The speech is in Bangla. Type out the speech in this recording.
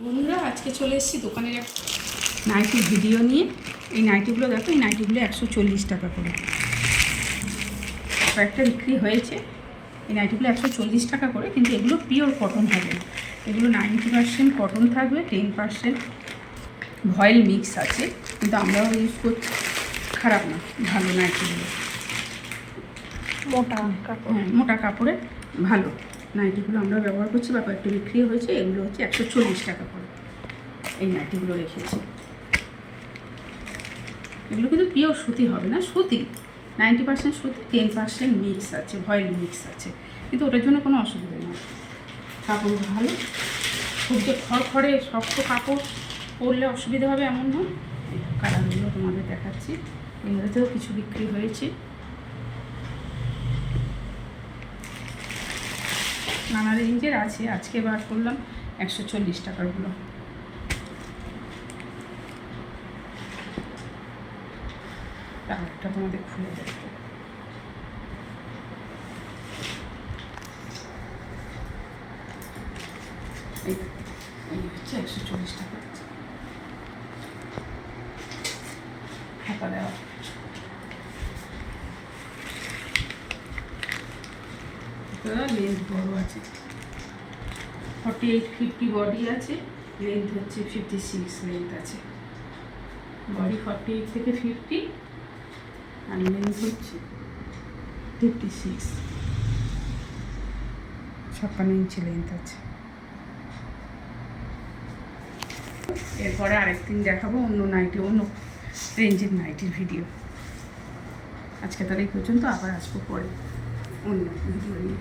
বন্ধুরা আজকে চলে এসেছি দোকানের এক নাইটির ভিডিও নিয়ে। এই নাইটিগুলো দেখো, এই নাইটিগুলো 140 টাকা করে, কয়েকটা বিক্রি হয়েছে। এই নাইটিগুলো 140 টাকা করে, কিন্তু এগুলো পিওর কটন হবে, এগুলো 90% কটন থাকবে, 10% ভয়েল মিক্স আছে, কিন্তু আমরাও ইউজ করছি, খারাপ না, ভালো নাইটিগুলো, মোটা কাপড়। হ্যাঁ, মোটা কাপড়ে ভালো নাইটিগুলো আমরা ব্যবহার করছি বা কয়েকটা বিক্রি হয়েছে। এগুলো হচ্ছে 140 টাকা করে এই নাইটিগুলো রেখেছি। এগুলো কিন্তু পিওর সুতি হবে না, সুতি 90% সুতি, 10% মিক্স আছে, ভয়েল মিক্স আছে, কিন্তু ওটার জন্য কোনো অসুবিধা নেই, কাপড় ভালো। খুব যে খড়খড়ে শক্ত কাপড় পরলে অসুবিধা হবে এমন নয়। এই কালারগুলো তোমাদের দেখাচ্ছি, এর মধ্যেও কিছু বিক্রি হয়েছে, নানা রেঞ্জের আছে। আজকে বার করলাম 140 টাকারগুলো। কালারটা তোমাদের খুলে দেখবো, এই হচ্ছে 140 টাকা হাতা দেওয়া। লেন্থ বড় আছে, 48-50 বডি আছে, লেন্থ হচ্ছে 56 লেন্থ আছে। বডি 48 থেকে 50 আর লেন্থ হচ্ছে 56, 56 ইঞ্চি লেন্থ আছে। এরপরে আরেকদিন দেখাবো অন্য নাইটি, অন্য রেঞ্জের নাইটির ভিডিও। আজকে তাহলে এই পর্যন্ত, আবার আসবো পরে অন্য ভিডিও নিয়ে।